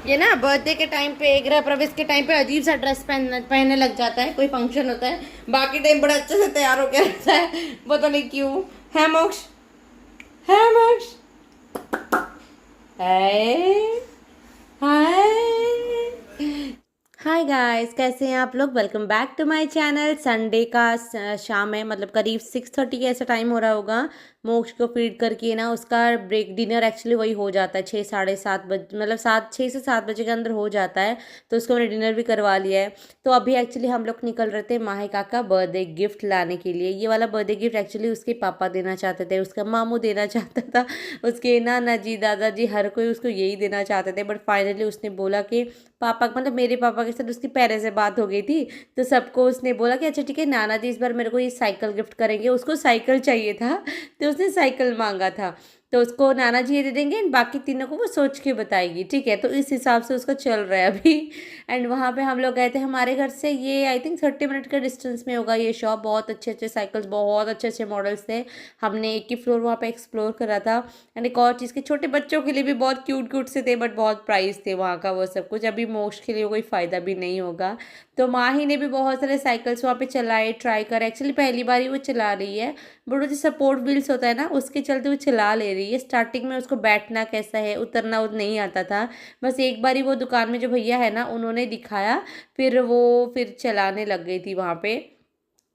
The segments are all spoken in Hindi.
ये ना बर्थडे के टाइम पे, गृह प्रवेश के टाइम पे अजीब सा ड्रेस पहनने लग जाता है, कोई फंक्शन होता है, बाकी टाइम बड़ा अच्छे से तैयार होकर रहता है, पता नहीं क्यों। है मोक्ष? है मोक्ष? हाय हाय। हाय गाइस, कैसे हैं आप लोग? Welcome back to my channel. Sunday का शाम है, मतलब करीब 6:30 का ऐसा टाइम हो रहा होगा। मोक्ष को फीड करके ना उसका ब्रेक डिनर एक्चुअली वही हो जाता है 6 साढ़े 7 बजे, मतलब 6 से 7 बजे के अंदर हो जाता है। तो उसको मैंने डिनर भी करवा लिया है। तो अभी एक्चुअली हम लोग निकल रहे थे माहिका का बर्थडे गिफ्ट लाने के लिए। ये वाला बर्थडे गिफ्ट एक्चुअली उसके पापा देना चाहते थे, उसका मामू देना चाहता था, उसके नाना जी दादाजी हर कोई उसको यही देना चाहते थे। बट फाइनली उसने बोला कि पापा, मतलब मेरे पापा के साथ उसकी पहले से बात हो गई थी। तो सबको उसने बोला कि अच्छा ठीक है, नाना जी इस बार मेरे को ये साइकिल गिफ्ट करेंगे। उसको साइकिल चाहिए था, तो उसने साइकिल मांगा था। तो उसको नाना जी ये दे देंगे, बाकी तीनों को वो सोच के बताएगी, ठीक है। तो इस हिसाब से उसका चल रहा है अभी। एंड वहाँ पे हम लोग गए थे, हमारे घर से ये आई थिंक 30 मिनट का डिस्टेंस में होगा ये शॉप। बहुत अच्छे अच्छे साइकिल्स, बहुत अच्छे अच्छे मॉडल्स थे। हमने एक ही फ्लोर वहाँ पे एक्सप्लोर करा था। एंड एक और चीज़ के छोटे बच्चों के लिए भी बहुत क्यूट क्यूट से थे, बट बहुत प्राइस थे वहाँ का वो सब कुछ। अभी मोक्ष के लिए कोई फ़ायदा भी नहीं होगा। तो माही ने भी बहुत सारे साइकिल्स वहाँ पे चलाए, ट्राई करे। एक्चुअली पहली बार ही वो चला रही है, बट वो जो सपोर्ट व्हील्स होता है ना, उसके चलते वो चला ले रही है। स्टार्टिंग में उसको बैठना कैसा है, उतरना वो नहीं आता था। बस एक बार ही वो दुकान में जो भैया है ना, उन्होंने दिखाया, फिर चलाने लग गई थी वहाँ पे।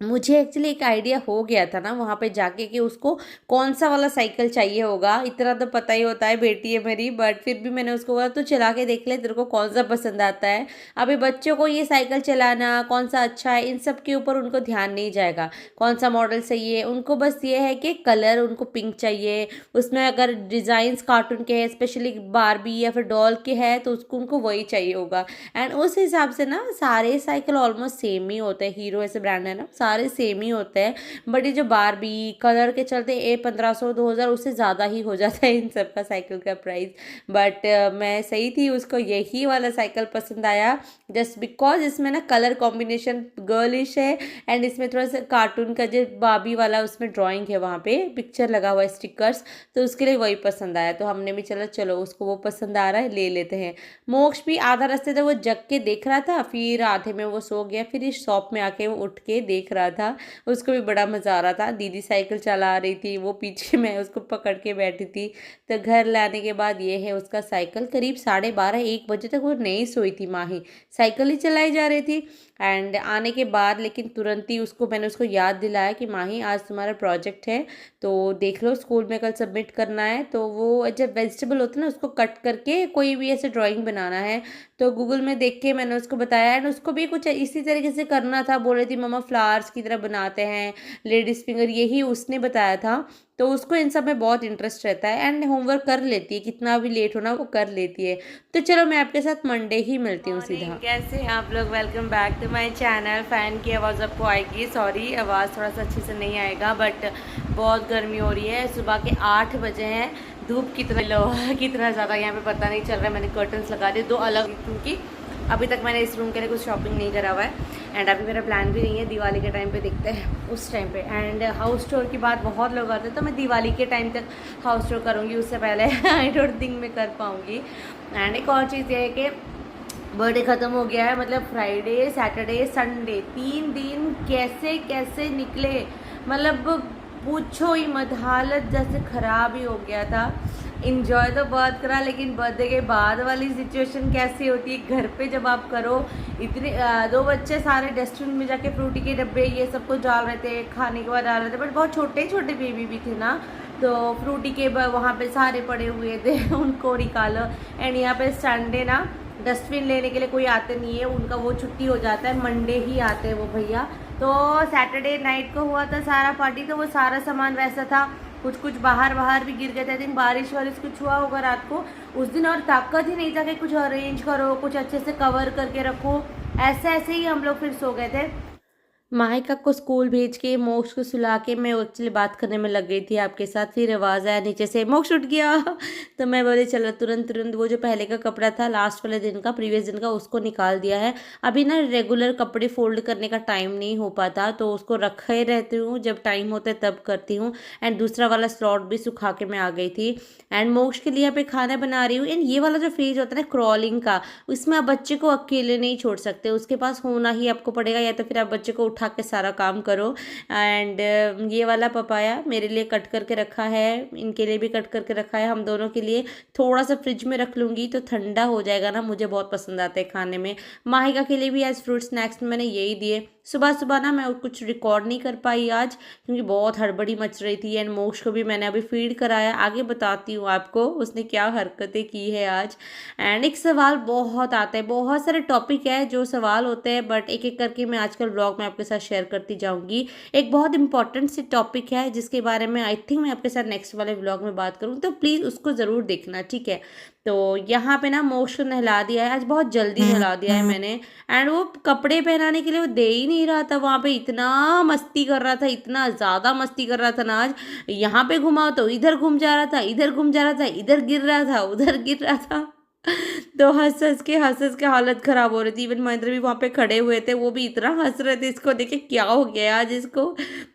मुझे एक्चुअली एक आइडिया हो गया था ना वहाँ पे जाके कि उसको कौन सा वाला साइकिल चाहिए होगा। इतना तो पता ही होता है, बेटी है मेरी, बट फिर भी मैंने उसको बोला तो चला के देख ले, तेरे को कौन सा पसंद आता है। अभी बच्चों को ये साइकिल चलाना कौन सा अच्छा है, इन सब के ऊपर उनको ध्यान नहीं जाएगा। कौन सा मॉडल चाहिए उनको, बस ये है कि कलर उनको पिंक चाहिए। उसमें अगर डिज़ाइंस कार्टून के हैं, स्पेशली बारबी या फिर डॉल के हैं, तो उसको उनको वही चाहिए होगा। एंड उस हिसाब से ना सारे साइकिल ऑलमोस्ट सेम ही होते हैं। हीरो ऐसे ब्रांड है ना, सारे सेम ही होते हैं। बट ये जो बारबी कलर के चलते 1500 2000 उससे ज़्यादा ही हो जाता है इन सब का साइकिल का प्राइस। बट मैं सही थी, उसको यही वाला साइकिल पसंद आया, जस्ट बिकॉज इसमें ना कलर कॉम्बिनेशन गर्लिश है। एंड इसमें थोड़ा सा कार्टून का जो बाबी वाला उसमें ड्राइंग है, वहाँ पे पिक्चर लगा हुआ है, स्टिकर्स। तो उसके लिए वही पसंद आया। तो हमने भी चलो चलो उसको वो पसंद आ रहा है, ले लेते हैं। मोक्ष भी आधा रास्ते तक वो जग के देख रहा था, फिर आधे में वो सो गया। फिर इस शॉप में आके वो उठ के देख रहा था, उसको भी बड़ा मज़ा आ रहा था। दीदी साइकिल चला रही थी, वो पीछे मैं उसको पकड़ के बैठी थी। तो घर लाने के बाद ये है उसका साइकिल। करीब 12:30 1 बजे तक वो नहीं सोई थी माही, साइकिल ही चलाई जा रही थी। एंड आने के बाद लेकिन तुरंत ही मैंने उसको याद दिलाया कि माही आज तुम्हारा प्रोजेक्ट है, तो देख लो स्कूल में कल सबमिट करना है। तो वो जब वेजिटेबल होता है ना, उसको कट करके कोई भी ऐसे ड्राइंग बनाना है। तो गूगल में देख के मैंने उसको बताया। एंड उसको भी कुछ इसी तरीके से करना था, बोल रही थी मम्मा फ्लावर्स की तरह बनाते हैं, लेडीज फिंगर, यही उसने बताया था। तो उसको इन सब में बहुत इंटरेस्ट रहता है एंड होमवर्क कर लेती है, कितना भी लेट होना वो कर लेती है। तो चलो मैं आपके साथ मंडे ही मिलती हूँ सीधा। कैसे हैं आप लोग? Welcome back to my channel. Fan की आवाज़ आपको आएगी, सॉरी आवाज़ थोड़ा सा अच्छे से नहीं आएगा, बट बहुत गर्मी हो रही है। सुबह के 8 बजे हैं, धूप कितना लो कितना ज़्यादा यहाँ पे पता नहीं चल रहा है। मैंने कर्टन्स लगा दिए 2 अलग, क्योंकि अभी तक मैंने इस रूम के लिए कुछ शॉपिंग नहीं करा हुआ है। एंड अभी मेरा प्लान भी नहीं है, दिवाली के टाइम पे देखते हैं उस टाइम पे। एंड हाउस टूर की बात बहुत लोग आते हैं, तो मैं दिवाली के टाइम तक हाउस टूर करूँगी, उससे पहले आई डोंट थिंक मैं कर पाऊँगी। एंड एक और चीज़ ये है कि बर्थडे ख़त्म हो गया है, मतलब फ्राइडे सैटरडे संडे 3 दिन कैसे कैसे निकले, मतलब पूछो ही मत, हालत जैसे ख़राब ही हो गया था। इन्जॉय तो बहुत करा, लेकिन बर्थडे के बाद वाली सिचुएशन कैसी होती है घर पे जब आप करो। इतने 2 बच्चे सारे डस्टबिन में जाके फ्रूटी के डब्बे ये सब कुछ डाल रहे थे, खाने के बाद डाल रहे थे, बट बहुत छोटे छोटे बेबी भी थे ना, तो फ्रूटी के वहाँ पे सारे पड़े हुए थे उनको निकालो। एंड यहाँ पे संडे ना डस्टबिन लेने के लिए कोई आते नहीं है, उनका वो छुट्टी हो जाता है, मंडे ही आते हैं वो भैया। तो सैटरडे नाइट को हुआ था सारा पार्टी, तो वो सारा सामान वैसा था, कुछ कुछ बाहर बाहर भी गिर गए थे। आई थिंक बारिश वारिश कुछ हुआ होगा रात को उस दिन, और ताकत ही नहीं था कि कुछ अरेंज करो, कुछ अच्छे से कवर करके रखो। ऐसे ऐसे ही हम लोग फिर सो गए थे। माहिका को स्कूल भेज के मोक्ष को सुला के मैं एक्चुअली बात करने में लग गई थी आपके साथ, फिर आवाज़ आया नीचे से मोक्ष उठ गया। तो मैं बोली चलो तुरंत तुरंत वो जो पहले का कपड़ा था लास्ट वाले दिन का, प्रीवियस दिन का, उसको निकाल दिया है। अभी ना रेगुलर कपड़े फोल्ड करने का टाइम नहीं हो पाता, तो उसको रखा ही रहती हूँ, जब टाइम होता है तब करती हूँ। एंड दूसरा वाला स्लॉट भी सुखा के मैं आ गई थी। एंड मोक्ष के लिए यहाँ पे खाना बना रही हूँ। एंड ये वाला जो फेज होता है ना क्रॉलिंग का, उसमें आप बच्चे को अकेले नहीं छोड़ सकते, उसके पास होना ही आपको पड़ेगा, या तो फिर आप बच्चे को उठा के सारा काम करो। एंड ये वाला पपाया मेरे लिए कट करके रखा है, इनके लिए भी कट करके रखा है, हम दोनों के लिए। थोड़ा सा फ्रिज में रख लूँगी तो ठंडा हो जाएगा ना, मुझे बहुत पसंद आता है खाने में। माहिका के लिए भी आज फ्रूट स्नैक्स में मैंने यही दिए। सुबह सुबह ना मैं कुछ रिकॉर्ड नहीं कर पाई आज, क्योंकि बहुत हड़बड़ी मच रही थी। एंड मोक्ष को भी मैंने अभी फीड कराया, आगे बताती हूँ आपको उसने क्या हरकतें की है आज। एंड एक सवाल बहुत आता है, बहुत सारे टॉपिक है जो सवाल होते हैं, बट एक एक करके मैं आजकल ब्लॉग में आपके साथ शेयर करती जाऊंगी। एक बहुत इंपॉर्टेंट सी टॉपिक है जिसके बारे में आई थिंक मैं आपके साथ नेक्स्ट वाले ब्लॉग में बात करूँ, तो प्लीज़ उसको ज़रूर देखना, ठीक है। तो यहाँ पे ना मोक्ष को नहला दिया है, आज बहुत जल्दी नहला दिया है मैंने। एंड वो कपड़े पहनाने के लिए वो दे ही नहीं रहा था, वहाँ पे इतना मस्ती कर रहा था, इतना ज़्यादा मस्ती कर रहा था ना आज। यहाँ पे घुमाओ तो इधर घूम जा रहा था, इधर घूम जा रहा था, इधर गिर रहा था, उधर गिर रहा था। तो हंस हंस के हालत खराब हो रही थी। इवन महेंद्र भी वहाँ पे खड़े हुए थे, वो भी इतना हंस रहे थे इसको देखे, क्या हो गया आज इसको।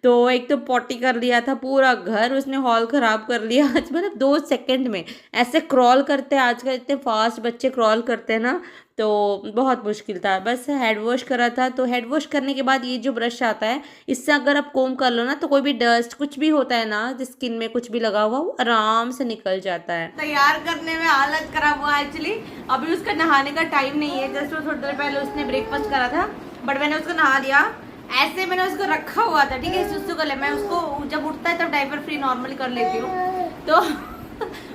तो एक तो पॉटी कर लिया था, पूरा घर उसने हॉल खराब कर लिया आज, मतलब 2 सेकंड में ऐसे क्रॉल करते हैं आजकल, इतने फास्ट बच्चे क्रॉल करते हैं ना, तो बहुत मुश्किल था। बस हेड वॉश करा था, तो हेड वॉश करने के बाद ये जो ब्रश आता है, इससे अगर आप कोम कर लो ना, तो कोई भी डस्ट कुछ भी होता है ना, स्किन में कुछ भी लगा हुआ, वो आराम से निकल जाता है। तैयार करने में हालत खराब हुआ एक्चुअली। अभी उसका नहाने का टाइम नहीं है, जस्ट थोड़ी देर पहले उसने ब्रेकफास्ट करा था, बट मैंने उसको नहा दिया। ऐसे मैंने उसको रखा हुआ था, ठीक है, सुसु कर ले, मैं उसको जब उठता है तब डायपर फ्री नॉर्मली कर लेती हूँ, तो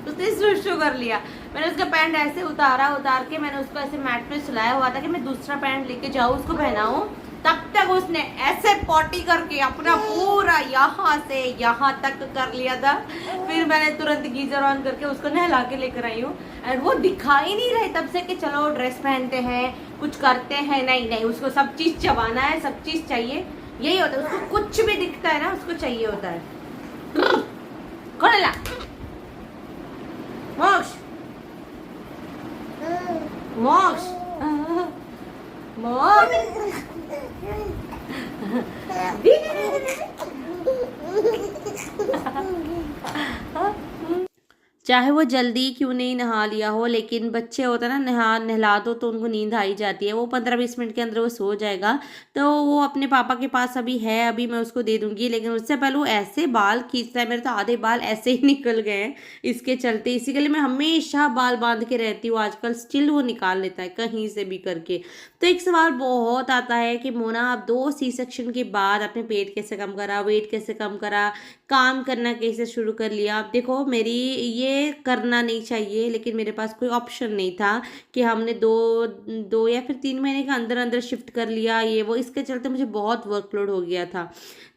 उसने सुसु कर लिया। मैंने उसका पैंट ऐसे उतार के मैंने उसको ऐसे मैट पे सुलाया हुआ था कि मैं दूसरा पैंट लेके जाऊँ उसको पहनाऊं, तब तक उसने ऐसे पॉटी करके अपना पूरा यहाँ से यहाँ तक कर लिया था। फिर मैंने तुरंत गीजर ऑन करके उसको नहला के लेकर आई हूँ। एंड वो दिखाई नहीं रहे तब से कि चलो ड्रेस पहनते हैं, कुछ करते हैं, नहीं नहीं, उसको सब चीज चबाना है, सब चीज चाहिए, यही होता है उसको। कुछ भी दिखता है ना उसको चाहिए होता है। कौन ला मोक्ष, मोक्ष, मोक्ष, चाहे वो जल्दी क्यों नहीं नहा लिया हो, लेकिन बच्चे होते हैं ना, नहला दो तो उनको नींद आ ही जाती है। वो 15-20 मिनट के अंदर वो सो जाएगा, तो वो अपने पापा के पास अभी है, अभी मैं उसको दे दूंगी। लेकिन उससे पहले वो ऐसे बाल खींचता है, मेरे तो आधे बाल ऐसे ही निकल गए हैं इसके चलते। इसी के लिए मैं हमेशा बाल बांध के रहती हूँ, आजकल स्टिल वो निकाल लेता है कहीं से भी करके। तो एक सवाल बहुत आता है कि मोना आप 2 C सेक्शन के बाद अपने पेट कैसे कम करा, वेट कैसे कम करा, काम करना कैसे शुरू कर लिया। आप देखो, मेरी ये करना नहीं चाहिए, लेकिन मेरे पास कोई ऑप्शन नहीं था कि हमने 2 या फिर 3 महीने के अंदर अंदर शिफ्ट कर लिया ये वो, इसके चलते मुझे बहुत वर्कलोड हो गया था,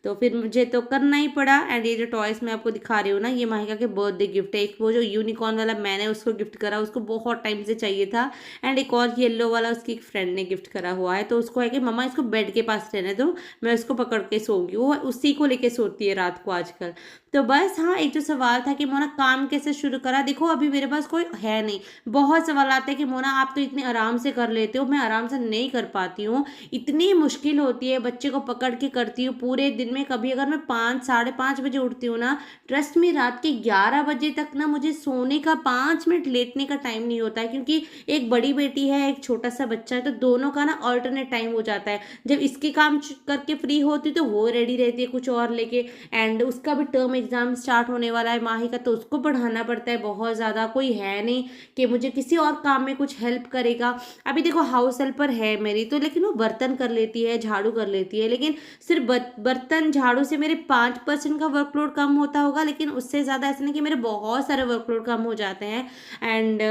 तो फिर मुझे तो करना ही पड़ा। एंड ये जो टॉयस मैं आपको दिखा रही हूँ ना, ये माहिका के बर्थडे गिफ्ट है। एक वो जो यूनिकॉर्न वाला मैंने उसको गिफ्ट करा, उसको बहुत टाइम से चाहिए था। एंड एक और येलो वाला उसकी एक फ्रेंड ने गिफ्ट करा हुआ है, तो उसको है कि मम्मा इसको बेड के पास रहने दो, मैं उसको पकड़ के सोऊंगी। वो उसी को लेके सोती है रात को आजकल। तो बस हाँ, एक जो सवाल था कि मोना काम कैसे शुरू करा, देखो अभी मेरे पास कोई है नहीं। बहुत सवाल आते हैं कि मोना आप तो इतने आराम से कर लेते हो, मैं आराम से नहीं कर पाती हूँ, इतनी मुश्किल होती है, बच्चे को पकड़ के करती हूँ पूरे दिन में। कभी अगर मैं 5-5:30 बजे उठती हूँ ना, ट्रस्ट में रात के 11 बजे तक ना मुझे सोने का 5 मिनट लेटने का टाइम नहीं होता है, क्योंकि एक बड़ी बेटी है, एक छोटा सा बच्चा है, तो दोनों का ना ऑल्टरनेट टाइम हो जाता है। जब इसके काम करके फ्री होती तो वो रेडी रहती है कुछ और लेके। एंड उसका भी टर्म एग्जाम स्टार्ट होने वाला है माही का, तो उसको पढ़ाना पड़ता है बहुत ज़्यादा। कोई है नहीं कि मुझे किसी और काम में कुछ हेल्प करेगा। अभी देखो हाउस हेल्पर है मेरी तो, लेकिन वो बर्तन कर लेती है, झाड़ू कर लेती है, लेकिन सिर्फ बर्तन झाड़ू से मेरे 5% का वर्कलोड कम होता होगा, लेकिन उससे ज़्यादा ऐसा नहीं कि मेरे बहुत सारे वर्कलोड कम हो जाते हैं। एंड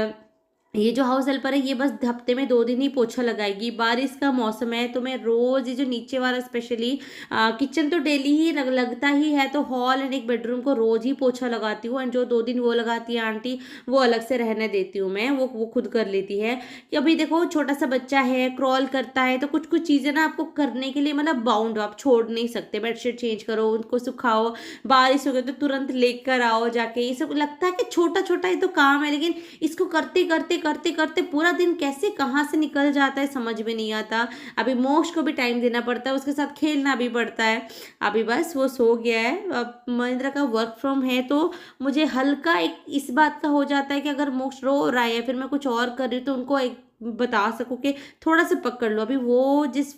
ये जो हाउस हेल्पर है ये बस हफ्ते में 2 दिन ही पोछा लगाएगी। बारिश का मौसम है तो मैं रोज़ ये जो नीचे वाला स्पेशली किचन तो डेली ही लगता ही है, तो हॉल एंड एक बेडरूम को रोज़ ही पोछा लगाती हूँ। एंड जो 2 दिन वो लगाती है आंटी, वो अलग से रहने देती हूँ मैं, वो खुद कर लेती है। कि अभी देखो छोटा सा बच्चा है, क्रॉल करता है, तो कुछ कुछ चीज़ें ना आपको करने के लिए मतलब बाउंड हो, आप छोड़ नहीं सकते। बेडशीट चेंज करो, उनको सुखाओ, बारिश हो गई तो तुरंत लेकर आओ जाके। ये सब लगता है कि छोटा छोटा ये तो काम है, लेकिन इसको करते करते करते करते पूरा दिन कैसे कहाँ से निकल जाता है समझ में नहीं आता। अभी मोक्ष को भी टाइम देना पड़ता है, उसके साथ खेलना भी पड़ता है। अभी बस वो सो गया है। अब महिंद्रा का वर्क फ्रॉम है तो मुझे हल्का एक इस बात का हो जाता है कि अगर मोक्ष रो रहा है या फिर मैं कुछ और कर रही हूँ तो उनको एक बता सकूँ कि थोड़ा सा पकड़ लो। अभी वो जिस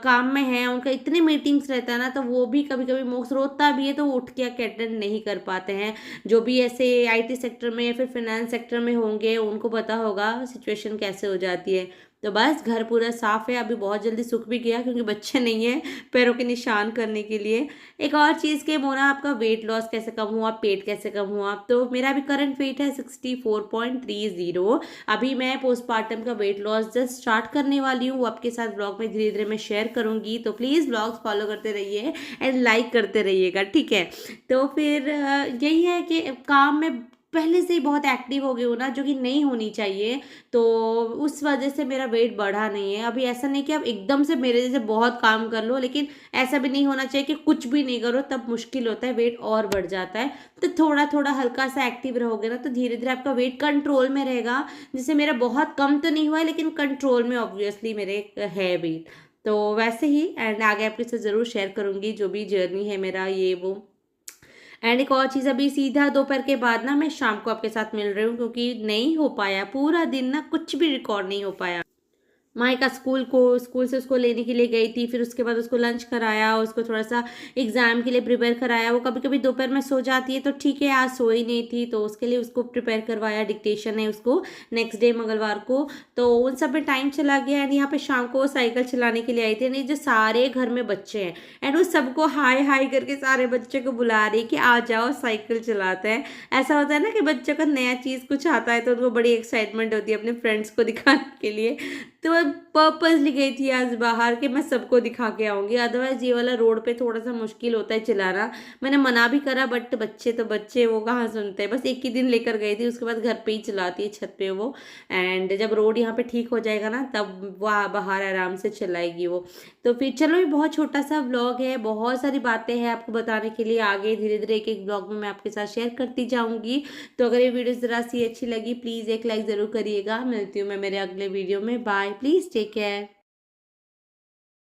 काम में है, उनका इतने मीटिंग्स रहता है ना, तो वो भी कभी कभी मोक्ष रोता भी है तो वो उठ के अटेंड नहीं कर पाते हैं। जो भी ऐसे आईटी सेक्टर में या फिर फाइनेंस सेक्टर में होंगे उनको पता होगा सिचुएशन कैसे हो जाती है। तो बस घर पूरा साफ है, अभी बहुत जल्दी सूख भी गया क्योंकि बच्चे नहीं है पैरों के निशान करने के लिए। एक और चीज़ के मोना, आपका वेट लॉस कैसे कम हुआ, पेट कैसे कम हुआ? तो मेरा अभी करंट वेट है 64.30। अभी मैं पोस्टमार्टम का वेट लॉस जस्ट स्टार्ट करने वाली हूँ, वो आपके साथ ब्लॉग में धीरे धीरे मैं शेयर करूँगी। तो प्लीज़ ब्लॉग्स फॉलो करते रहिए एंड लाइक करते रहिएगा, ठीक है? तो फिर यही है कि काम में पहले से ही बहुत एक्टिव हो गई हूँ ना, जो कि नहीं होनी चाहिए। तो उस वजह से मेरा वेट बढ़ा नहीं है। अभी ऐसा नहीं कि आप एकदम से मेरे जैसे बहुत काम कर लो, लेकिन ऐसा भी नहीं होना चाहिए कि कुछ भी नहीं करो, तब मुश्किल होता है, वेट और बढ़ जाता है। तो थोड़ा थोड़ा हल्का सा एक्टिव रहोगे ना तो धीरे धीरे आपका वेट कंट्रोल में रहेगा। जैसे मेरा बहुत कम तो नहीं हुआ है, लेकिन कंट्रोल में ऑब्वियसली मेरे है वेट। तो वैसे ही एंड आगे आपके साथ ज़रूर शेयर करूँगी जो भी जर्नी है मेरा, ये वो। एंड एक और चीज़, अभी सीधा दोपहर के बाद ना मैं शाम को आपके साथ मिल रही हूँ क्योंकि नहीं हो पाया पूरा दिन ना, कुछ भी रिकॉर्ड नहीं हो पाया। माइका स्कूल से उसको लेने के लिए गई थी, फिर उसके बाद उसको लंच कराया, उसको थोड़ा सा एग्ज़ाम के लिए प्रिपेयर कराया। वो कभी कभी दोपहर में सो जाती है तो ठीक है, आज सोई नहीं थी तो उसके लिए उसको प्रिपेयर करवाया, डिक्टेशन है उसको नेक्स्ट डे मंगलवार को। तो उन सब में टाइम चला गया। एंड यहाँ पे शाम को वो साइकिल चलाने के लिए आई थी। नहीं, जो सारे घर में बच्चे हैं एंड वो सबको हाय हाय करके सारे बच्चे को बुला रही कि आ जाओ साइकिल चलाते हैं। ऐसा होता है ना कि बच्चों का नया चीज़ कुछ आता है तो उनको बड़ी एक्साइटमेंट होती है अपने फ्रेंड्स को दिखाने के लिए। तो मैं पर्पसली गई थी आज बाहर कि मैं सबको दिखा के आऊँगी, अदरवाइज़ ये वाला रोड पे थोड़ा सा मुश्किल होता है चलाना। मैंने मना भी करा बट बच्चे तो बच्चे, वो कहाँ सुनते हैं। बस एक ही दिन लेकर गई थी, उसके बाद घर पे ही चलाती है छत पे वो। एंड जब रोड यहाँ पे ठीक हो जाएगा ना तब वह बाहर आराम से चलाएगी वो। तो फिर चलो, ये बहुत छोटा सा व्लॉग है, बहुत सारी बातें हैं आपको बताने के लिए। आगे धीरे धीरे एक एक ब्लॉग में मैं आपके साथ शेयर करती जाऊँगी। तो अगर ये वीडियो ज़रा सी अच्छी लगी प्लीज़ एक लाइक ज़रूर करिएगा। मिलती हूँ मैं मेरे अगले वीडियो में। Bye, please take care.